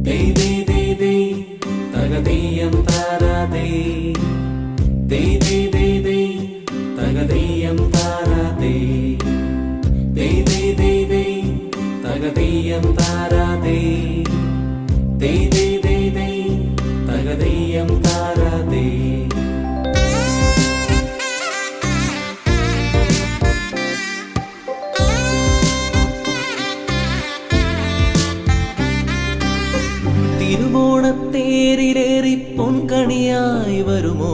Dey dey dey dey, tagadiyam tarade. Dey dey dey dey, tagadiyam tarade. Dey dey dey dey, tagadiyam tarade. Dey dey dey dey, tagadiyam tarade. തിരുവോണത്തേരിലേറി പൊൻകണിയായി വരുമോ